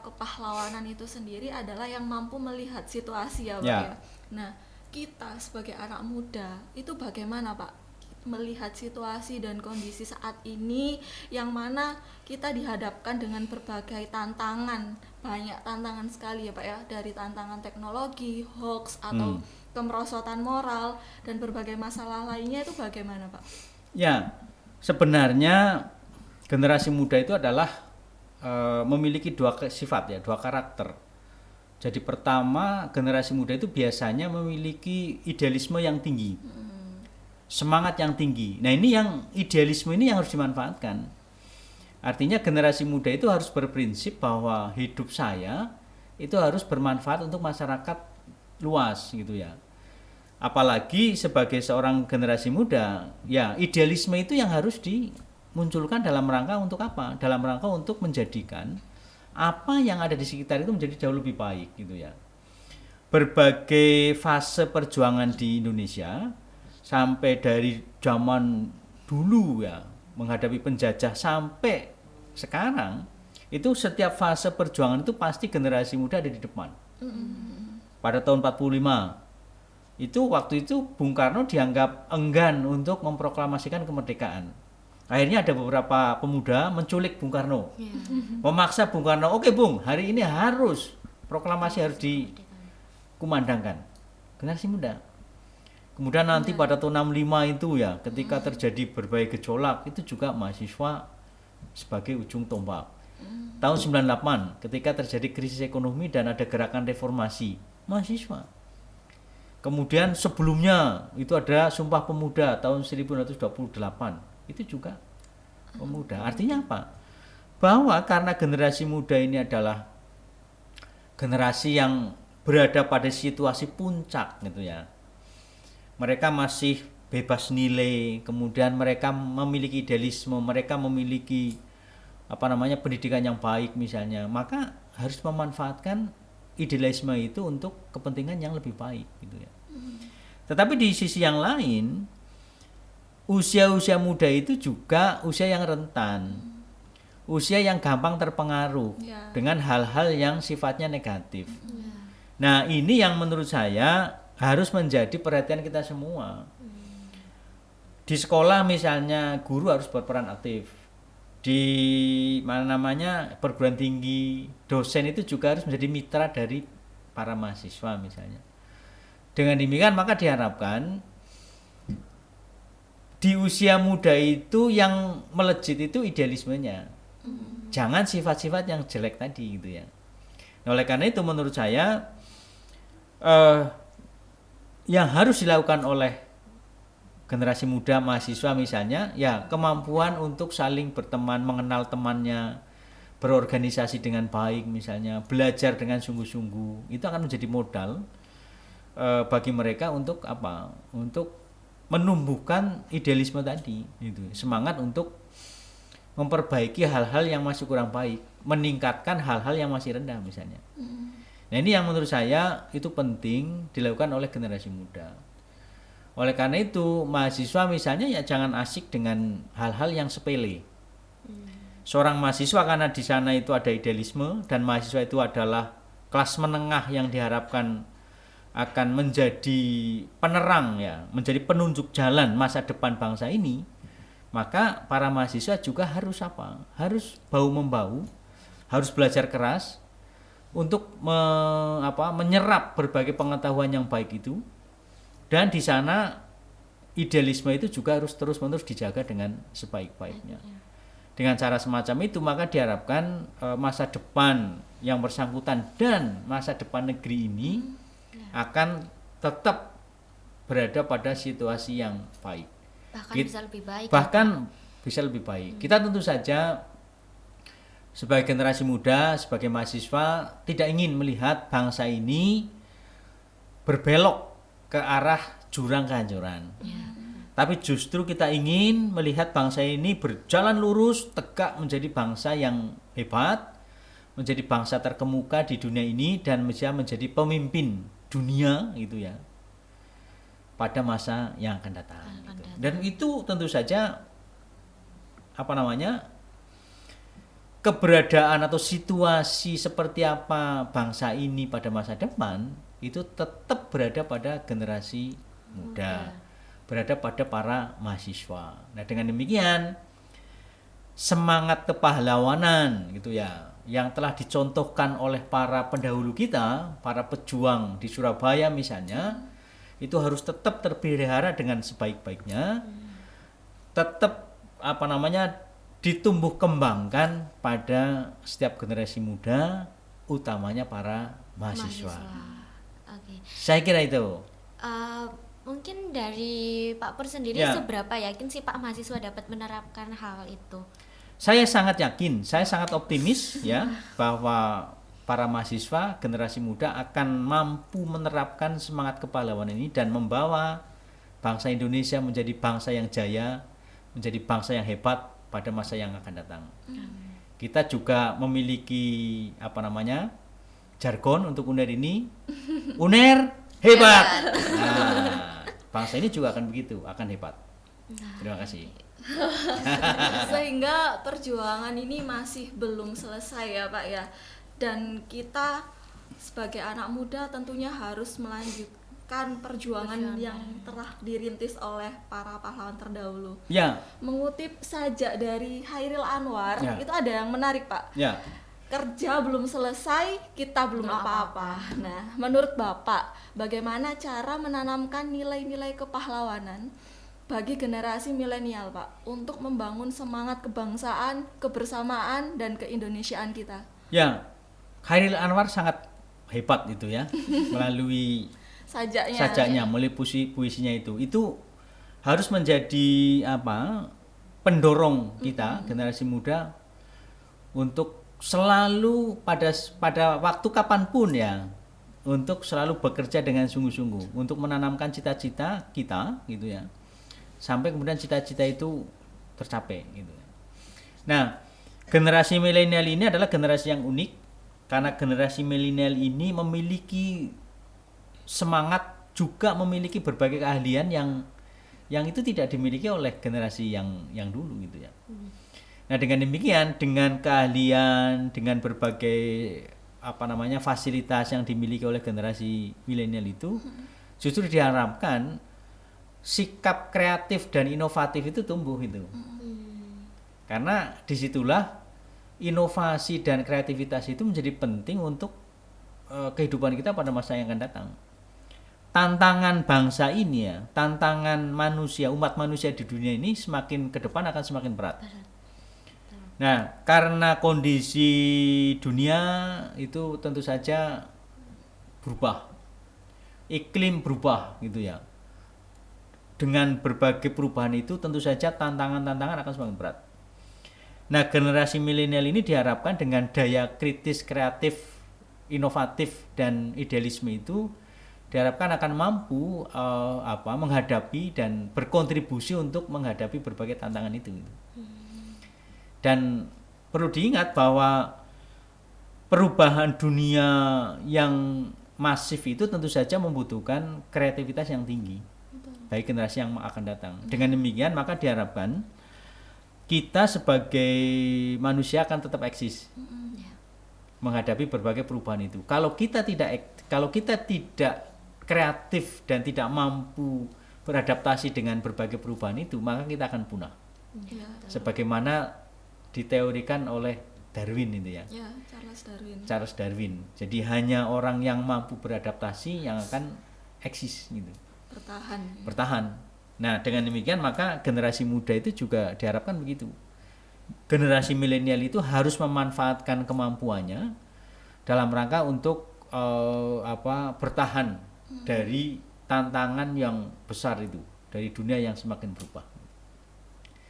kepahlawanan itu sendiri adalah yang mampu melihat situasi ya Pak Ya. ya. Nah, kita sebagai anak muda itu bagaimana Pak melihat situasi dan kondisi saat ini yang mana kita dihadapkan dengan berbagai tantangan, banyak tantangan sekali ya Pak ya, dari tantangan teknologi, hoax atau kemerosotan moral dan berbagai masalah lainnya, itu bagaimana Pak? Ya, sebenarnya generasi muda itu adalah memiliki dua sifat ya, dua karakter. Jadi pertama, generasi muda itu biasanya memiliki idealisme yang tinggi, semangat yang tinggi. Nah ini yang idealisme ini yang harus dimanfaatkan. Artinya generasi muda itu harus berprinsip bahwa hidup saya itu harus bermanfaat untuk masyarakat luas gitu ya. Apalagi sebagai seorang generasi muda, ya idealisme itu yang harus dimunculkan dalam rangka untuk apa? Dalam rangka untuk menjadikan apa yang ada di sekitar itu menjadi jauh lebih baik gitu ya. Berbagai fase perjuangan di Indonesia sampai dari zaman dulu ya menghadapi penjajah sampai sekarang, itu setiap fase perjuangan itu pasti generasi muda ada di depan. Pada tahun 45 itu waktu itu Bung Karno dianggap enggan untuk memproklamasikan kemerdekaan. Akhirnya ada beberapa pemuda menculik Bung Karno, memaksa Bung Karno, oke Bung, hari ini harus proklamasi harus dikumandangkan. Generasi muda. Kemudian nanti pada tahun 65 itu ya, ketika terjadi berbagai gejolak, itu juga mahasiswa sebagai ujung tombak. Tahun 98 ketika terjadi krisis ekonomi dan ada gerakan reformasi, mahasiswa. Kemudian sebelumnya itu ada Sumpah Pemuda tahun 1928, itu juga pemuda. Artinya apa? Bahwa karena generasi muda ini adalah generasi yang berada pada situasi puncak gitu ya. Mereka masih bebas nilai, kemudian mereka memiliki idealisme, mereka memiliki pendidikan yang baik misalnya, maka harus memanfaatkan idealisme itu untuk kepentingan yang lebih baik gitu ya. Tetapi di sisi yang lain, usia-usia muda itu juga usia yang rentan, usia yang gampang terpengaruh dengan hal-hal yang sifatnya negatif. Nah ini yang menurut saya harus menjadi perhatian kita semua. Di sekolah misalnya guru harus berperan aktif. Di perguruan tinggi, dosen itu juga harus menjadi mitra dari para mahasiswa misalnya. Dengan demikian maka diharapkan di usia muda itu yang melejit itu idealismenya. Jangan sifat-sifat yang jelek tadi gitu ya. Nah, oleh karena itu menurut saya yang harus dilakukan oleh generasi muda mahasiswa misalnya ya kemampuan untuk saling berteman, mengenal temannya, berorganisasi dengan baik misalnya, belajar dengan sungguh-sungguh, itu akan menjadi modal bagi mereka untuk apa? Untuk menumbuhkan idealisme tadi gitu. Semangat untuk memperbaiki hal-hal yang masih kurang baik, meningkatkan hal-hal yang masih rendah misalnya. Nah ini yang menurut saya itu penting dilakukan oleh generasi muda. Oleh karena itu mahasiswa misalnya ya jangan asik dengan hal-hal yang sepele. Seorang mahasiswa karena di sana itu ada idealisme dan mahasiswa itu adalah kelas menengah yang diharapkan akan menjadi penerang ya, menjadi penunjuk jalan masa depan bangsa ini, maka para mahasiswa juga harus apa? Harus bahu membahu, harus belajar keras untuk menyerap berbagai pengetahuan yang baik itu, dan di sana idealisme itu juga harus terus-menerus dijaga dengan sebaik-baiknya. Dengan cara semacam itu maka diharapkan masa depan yang bersangkutan dan masa depan negeri ini akan tetap berada pada situasi yang baik. Bahkan bisa lebih baik. Bisa lebih baik. Kita tentu saja sebagai generasi muda, sebagai mahasiswa tidak ingin melihat bangsa ini berbelok ke arah jurang kehancuran. Tapi justru kita ingin melihat bangsa ini berjalan lurus, tegak menjadi bangsa yang hebat, menjadi bangsa terkemuka di dunia ini dan bisa menjadi pemimpin dunia gitu ya pada masa yang akan datang. Dan itu tentu saja keberadaan atau situasi seperti apa bangsa ini pada masa depan itu tetap berada pada generasi muda, berada pada para mahasiswa. Nah, dengan demikian semangat kepahlawanan gitu ya yang telah dicontohkan oleh para pendahulu kita, para pejuang di Surabaya misalnya, itu harus tetap terpelihara dengan sebaik-baiknya, tetap ditumbuh kembangkan pada setiap generasi muda, utamanya para mahasiswa. Oke. Saya kira itu. Mungkin dari Pak Pur sendiri Ya. seberapa yakin sih Pak mahasiswa dapat menerapkan hal itu? Saya sangat yakin, saya sangat optimis ya bahwa para mahasiswa generasi muda akan mampu menerapkan semangat kepahlawanan ini dan membawa bangsa Indonesia menjadi bangsa yang jaya, menjadi bangsa yang hebat pada masa yang akan datang. Kita juga memiliki jargon untuk UNER ini, UNER hebat. Nah, bangsa ini juga akan begitu, akan hebat. Terima kasih. Sehingga perjuangan ini masih belum selesai ya Pak ya, dan kita sebagai anak muda tentunya harus melanjutkan perjuangan yang telah dirintis oleh para pahlawan terdahulu. Ya. Mengutip sajak dari Hairil Anwar, Ya. itu ada yang menarik Pak. Ya. Kerja belum selesai, kita belum apa-apa. Nah, menurut Bapak, bagaimana cara menanamkan nilai-nilai kepahlawanan bagi generasi milenial, Pak, untuk membangun semangat kebangsaan, kebersamaan, dan keindonesiaan kita? Ya, Hairil Anwar sangat hebat itu ya, melalui sajaknya, melalui puisinya itu harus menjadi pendorong kita generasi muda untuk selalu pada waktu kapanpun ya, untuk selalu bekerja dengan sungguh-sungguh untuk menanamkan cita-cita kita gitu ya, sampai kemudian cita-cita itu tercapai gitu. Nah, generasi milenial ini adalah generasi yang unik karena generasi milenial ini memiliki semangat, juga memiliki berbagai keahlian yang itu tidak dimiliki oleh generasi yang dulu gitu ya. Nah, dengan demikian, dengan keahlian, dengan berbagai fasilitas yang dimiliki oleh generasi milenial itu, justru diharapkan sikap kreatif dan inovatif itu tumbuh itu. Karena disitulah inovasi dan kreativitas itu menjadi penting untuk kehidupan kita pada masa yang akan datang. Tantangan bangsa ini ya, tantangan manusia, umat manusia di dunia ini semakin ke depan akan semakin berat. Nah, karena kondisi dunia itu tentu saja berubah, iklim berubah gitu ya. Dengan berbagai perubahan itu tentu saja tantangan-tantangan akan semakin berat. Nah, generasi milenial ini diharapkan dengan daya kritis, kreatif, inovatif, dan idealisme itu diharapkan akan mampu menghadapi dan berkontribusi untuk menghadapi berbagai tantangan itu. Dan perlu diingat bahwa perubahan dunia yang masif itu tentu saja membutuhkan kreativitas yang tinggi bagi generasi yang akan datang. Dengan demikian maka diharapkan kita sebagai manusia akan tetap eksis menghadapi berbagai perubahan itu. Kalau kita tidak kreatif dan tidak mampu beradaptasi dengan berbagai perubahan itu, maka kita akan punah. Sebagaimana diteorikan oleh Darwin itu ya. Ya, Charles Darwin. Jadi hanya orang yang mampu beradaptasi yang akan eksis gitu. Bertahan. Nah, dengan demikian maka generasi muda itu juga diharapkan begitu. Generasi milenial itu harus memanfaatkan kemampuannya dalam rangka untuk bertahan dari tantangan yang besar itu, dari dunia yang semakin berubah.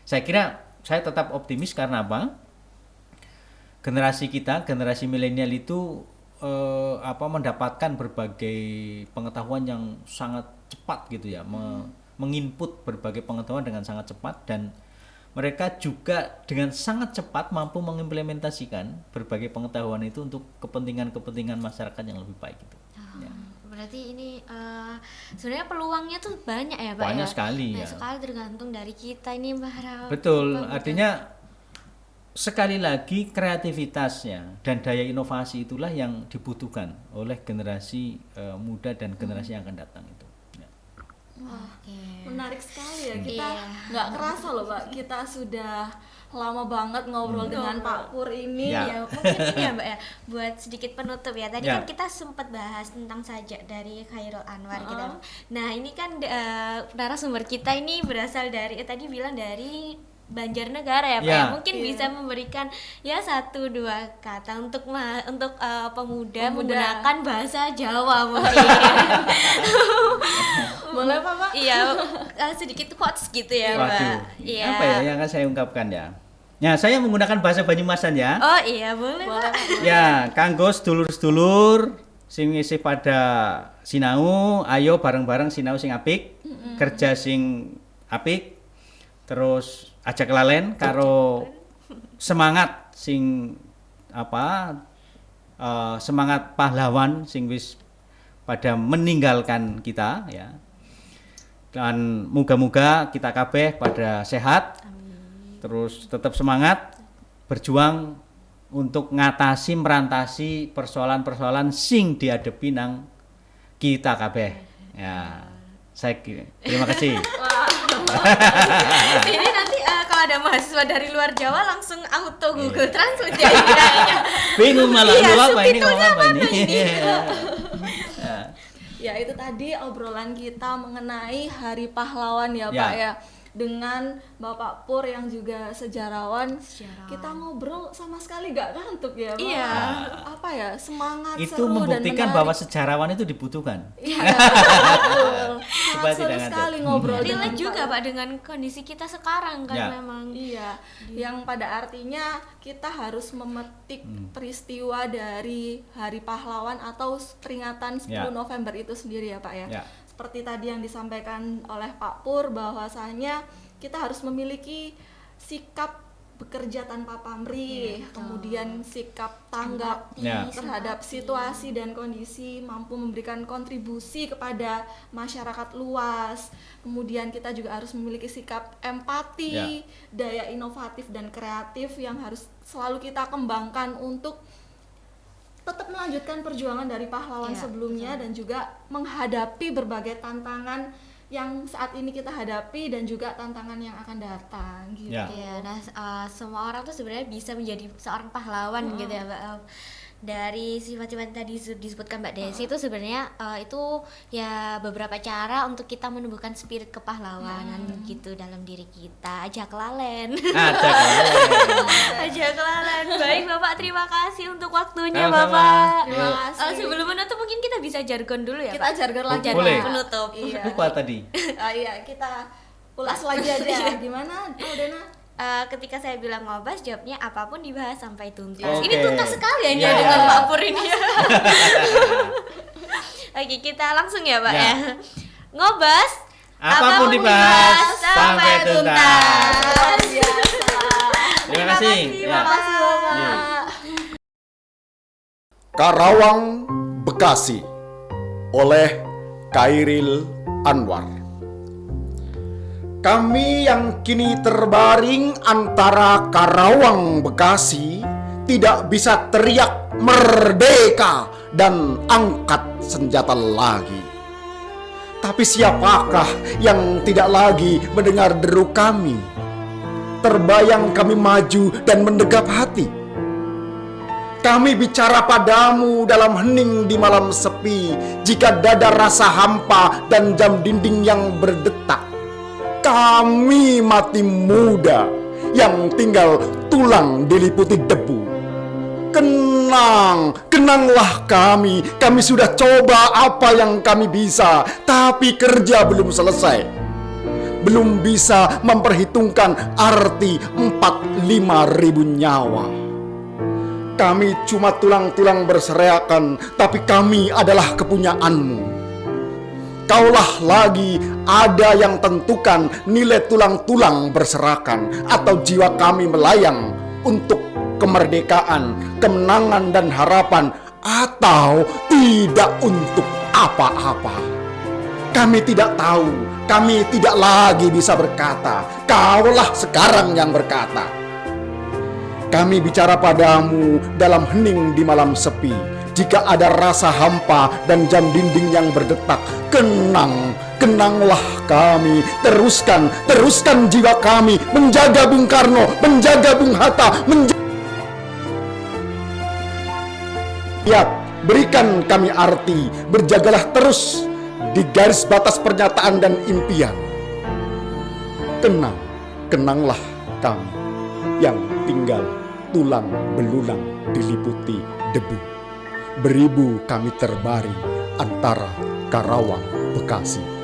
Saya kira saya tetap optimis karena apa? Generasi kita, generasi milenial itu mendapatkan berbagai pengetahuan yang sangat cepat gitu ya, menginput berbagai pengetahuan dengan sangat cepat, dan mereka juga dengan sangat cepat mampu mengimplementasikan berbagai pengetahuan itu untuk kepentingan masyarakat yang lebih baik itu. Ya. Berarti ini sebenarnya peluangnya tuh banyak ya Pak. Banyak ya? sekali banyak ya. sekali tergantung dari kita ini para Betul, artinya sekali lagi kreativitasnya dan daya inovasi itulah yang dibutuhkan oleh generasi muda dan generasi yang akan datang itu. Ya. Wah, Oke. menarik sekali ya, kita Iya. nggak kerasa loh Pak, kita sudah lama banget ngobrol dengan Pak Pur ini. Ya. Ya, mungkin ini ya Mbak ya, buat sedikit penutup ya. Tadi Ya. kan kita sempat bahas tentang sajak dari Khairul Anwar gitu. Uh-uh. Nah, ini kan narasumber kita ini berasal dari tadi bilang dari Banjarnegara ya Pak. Ya. Ya. Mungkin Iya. bisa memberikan ya 1-2 kata untuk pemuda Pemuda. menggunakan bahasa Jawa mungkin. Boleh Pak? Iya, sedikit quotes gitu ya Mbak. Waduh, Iya. apa ya yang akan saya ungkapkan ya? Ya, saya menggunakan bahasa Banyumasan ya. Oh iya, boleh Boleh Pak. Pak. Ya, kanggo sedulur-sedulur sing isih pada sinau, ayo bareng-bareng sinau sing apik, kerja sing apik, terus ajak lalen karo semangat sing semangat pahlawan sing wis pada meninggalkan kita ya. Dan moga-moga kita kabeh pada sehat. Terus tetap semangat berjuang untuk ngatasi merantasi persoalan-persoalan sing dihadapi nang kita kabeh. Ya, terima kasih. Ini nanti kalau ada mahasiswa dari luar Jawa langsung auto Google Translate ya kayaknya. Bingung malah Iya, lu apa ini ngomong subtitlenya apa mana ini? ini? Ya. Ya itu tadi obrolan kita mengenai Hari Pahlawan ya Ya. Pak ya, dengan Bapak Pur yang juga sejarawan. Sejarawan. Kita ngobrol sama sekali gak ngantuk ya Pak. Iya. Apa ya, semangat, Itu seru membuktikan dan bahwa menarik. sejarawan itu dibutuhkan. Iya, betul. Supaya Sangat seru tidak ngantuk. sekali ngobrol dengan Relate juga Pak. Pak dengan kondisi kita sekarang kan Ya. memang. Iya, yang pada artinya kita harus memetik peristiwa dari Hari Pahlawan atau peringatan 10 Ya. November itu sendiri ya Pak ya. Ya. Seperti tadi yang disampaikan oleh Pak Pur, bahwasanya kita harus memiliki sikap bekerja tanpa pamrih, Ya, betul. kemudian sikap tanggap Empati, Ya. terhadap simpati. situasi dan kondisi, mampu memberikan kontribusi kepada masyarakat luas. Kemudian kita juga harus memiliki sikap empati, daya inovatif dan kreatif yang harus selalu kita kembangkan untuk tetap melanjutkan perjuangan dari pahlawan Ya, sebelumnya dan juga menghadapi berbagai tantangan yang saat ini kita hadapi dan juga tantangan yang akan datang gitu. Ya. Iya, nah semua orang tuh sebenarnya bisa menjadi seorang pahlawan gitu ya Mbak. Dari sifat-sifat tadi disebutkan Mbak Desi itu sebenarnya itu ya beberapa cara untuk kita menumbuhkan spirit kepahlawanan gitu dalam diri kita. Ajak lalen. Ajak lalen. Ajak lalen. Baik Bapak, terima kasih untuk waktunya Sama-sama. Bapak. Terima kasih. Sebelum menutup mungkin kita bisa jargon dulu ya Kita Pak. jargon lagi. Boleh. Pak. Penutup. Iya. Lupa tadi. Iya, kita ulas lagi aja. Gimana, Aldena? Ketika saya bilang ngobas, jawabnya apapun dibahas sampai tuntas. Oke. Ini tuntas sekali ya ini Ya, ya dengan ya. Pak Pur ini. Oke, kita langsung ya Pak Ya. ya. Ngobas, Apapun dibahas sampai tuntas. Luar biasa. Terima kasih. Terima Ya. kasih Bapak. Iya. Karawang, Bekasi oleh Khairil Anwar. Kami yang kini terbaring antara Karawang, Bekasi tidak bisa teriak merdeka dan angkat senjata lagi. Tapi siapakah yang tidak lagi mendengar deru kami? Terbayang kami maju dan mendegap hati. Kami bicara padamu dalam hening di malam sepi, jika dada rasa hampa dan jam dinding yang berdetak. Kami mati muda yang tinggal tulang diliputi debu. Kenanglah kami sudah coba apa yang kami bisa, tapi kerja belum selesai. Belum bisa memperhitungkan arti 4-5 ribu nyawa. Kami cuma tulang-tulang berserakan, tapi kami adalah kepunyaanmu. Kaulah lagi ada yang tentukan nilai tulang-tulang berserakan atau jiwa kami melayang untuk kemerdekaan, kemenangan dan harapan, atau tidak untuk apa-apa. Kami tidak tahu, kami tidak lagi bisa berkata. Kaulah sekarang yang berkata. Kami bicara padamu dalam hening di malam sepi. Jika ada rasa hampa dan jam dinding yang berdetak, kenanglah kami. Teruskan jiwa kami, menjaga Bung Karno, menjaga Bung Hatta, berikan kami arti, berjagalah terus di garis batas pernyataan dan impian. Kenanglah kami yang tinggal tulang belulang diliputi debu. Beribu kami terbaring antara Karawang, Bekasi.